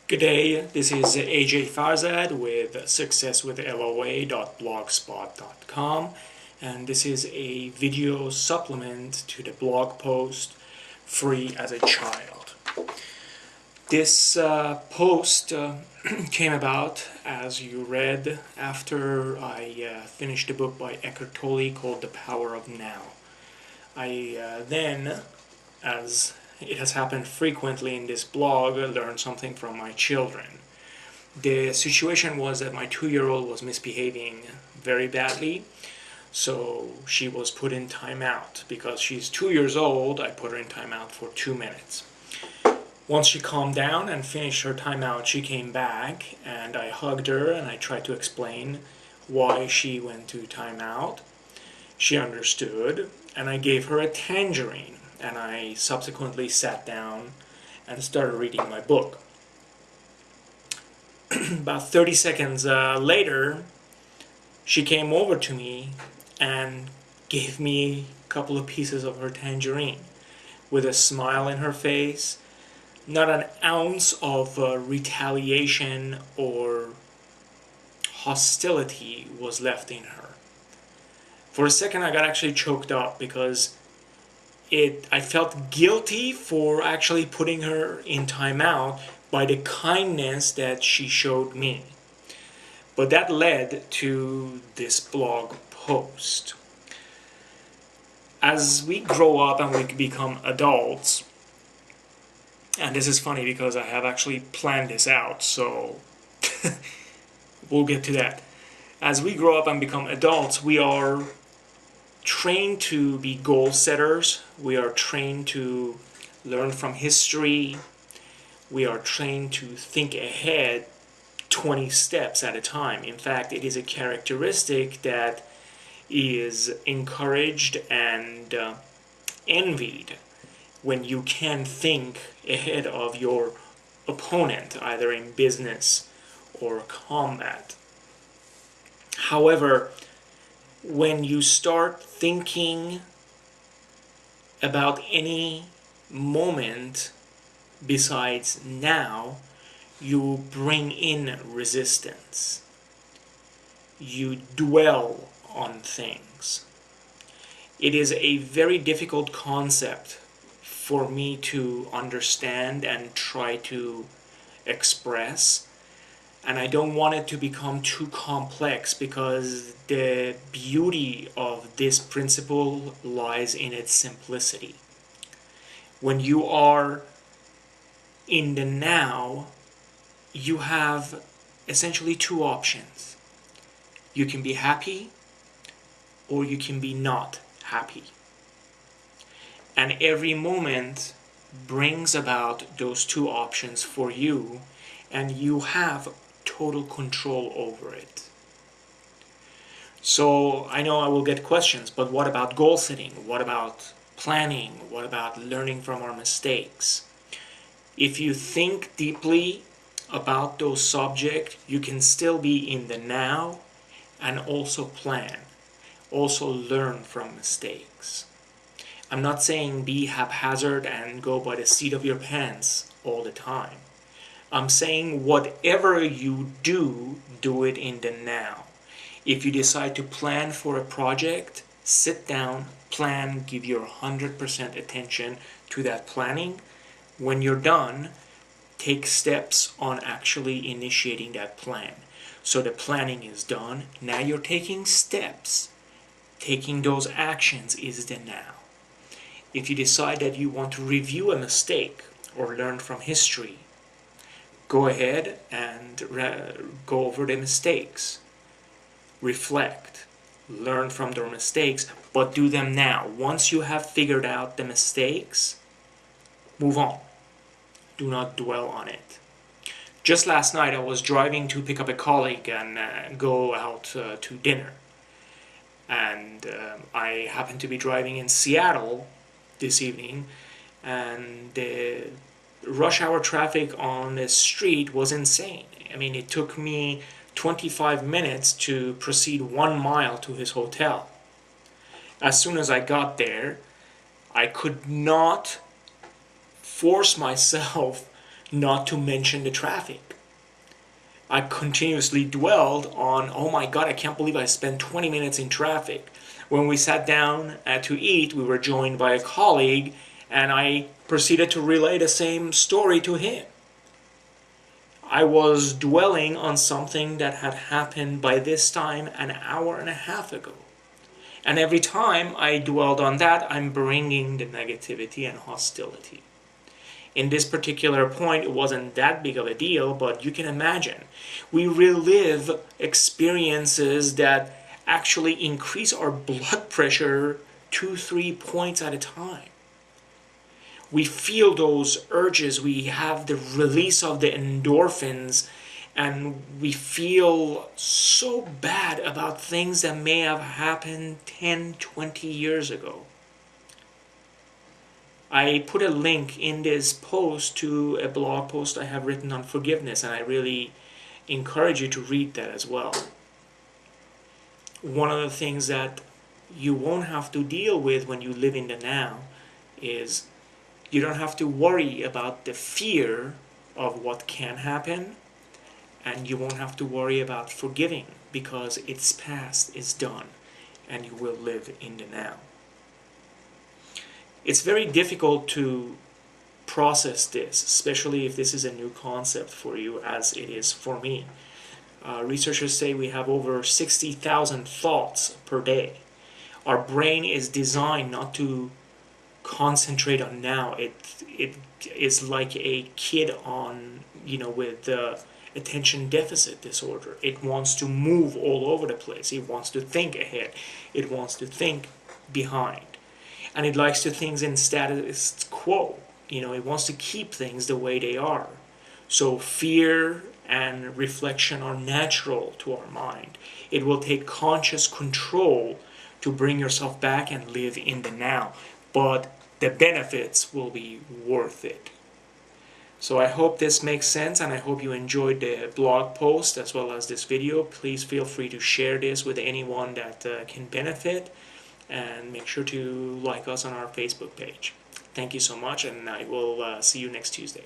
Good day, this is AJ Farzad with Successwithloa.blogspot.com, and this is a video supplement to the blog post Free as a Child. This post came about, as you read, after I finished a book by Eckhart Tolle called The Power of Now. I then, as it has happened frequently in this blog, learned something from my children. The situation was that my 2-year-old was misbehaving very badly, so she was put in timeout. Because she's 2 years old, I put her in timeout for 2 minutes. Once she calmed down and finished her timeout, she came back and I hugged her and I tried to explain why she went to timeout. She understood, and I gave her a tangerine, and I subsequently sat down and started reading my book. About 30 seconds later, she came over to me and gave me a couple of pieces of her tangerine with a smile in her face. Not an ounce of retaliation or hostility was left in her. For a second I got actually choked up because I felt guilty for actually putting her in timeout by the kindness that she showed me. But that led to this blog post. As we grow up and we become adults, and this is funny because I have actually planned this out, so we'll get to that. As we grow up and become adults, we are trained to be goal setters. We are trained to learn from history. We are trained to think ahead 20 steps at a time. In fact, it is a characteristic that is encouraged and envied when you can think ahead of your opponent, either in business or combat. However, when you start thinking about any moment besides now, you bring in resistance. You dwell on things. It is a very difficult concept for me to understand and try to express. And I don't want it to become too complex because the beauty of this principle lies in its simplicity. When you are in the now, you have essentially two options. You can be happy or you can be not happy. And every moment brings about those two options for you, and you have total control over it. So I know I will get questions, but what about goal setting? What about planning? What about learning from our mistakes? If you think deeply about those subjects, you can still be in the now and also plan, also learn from mistakes. I'm not saying be haphazard and go by the seat of your pants all the time. I'm saying whatever you do, do it in the now. If you decide to plan for a project, sit down, plan, give your 100% attention to that planning. When you're done, take steps on actually initiating that plan. So the planning is done. Now you're taking steps. Taking those actions is the now. If you decide that you want to review a mistake or learn from history, go ahead and go over the mistakes. Reflect, learn from their mistakes, but do them now. Once you have figured out the mistakes, move on. Do not dwell on it. Just last night I was driving to pick up a colleague and go out to dinner. And I happened to be driving in Seattle this evening, and the rush hour traffic on the street was insane. I mean, it took me 25 minutes to proceed 1 mile to his hotel. As soon as I got there, I could not force myself not to mention the traffic. I continuously dwelled on, oh my God, I can't believe I spent 20 minutes in traffic. When we sat down to eat, we were joined by a colleague, and I proceeded to relay the same story to him. I was dwelling on something that had happened by this time an hour and a half ago. And every time I dwelled on that, I'm bringing the negativity and hostility. In this particular point, it wasn't that big of a deal, but you can imagine. We relive experiences that actually increase our blood pressure 2-3 points at a time. We feel those urges, we have the release of the endorphins, and we feel so bad about things that may have happened 10-20 years ago. I put a link in this post to a blog post I have written on forgiveness, and I really encourage you to read that as well. One of the things that you won't have to deal with when you live in the now is you don't have to worry about the fear of what can happen, and you won't have to worry about forgiving because it's past, it's done, and you will live in the now. It's very difficult to process this, especially if this is a new concept for you, as it is for me. Researchers say we have over 60,000 thoughts per day. Our brain is designed not to concentrate on now. It is like a kid on, with attention deficit disorder. It wants to move all over the place. It wants to think ahead. It wants to think behind. And it likes to think in status quo. It wants to keep things the way they are. So fear and reflection are natural to our mind. It will take conscious control to bring yourself back and live in the now. But the benefits will be worth it. So I hope this makes sense, and I hope you enjoyed the blog post as well as this video. Please feel free to share this with anyone that can benefit. And make sure to like us on our Facebook page. Thank you so much, and I will see you next Tuesday.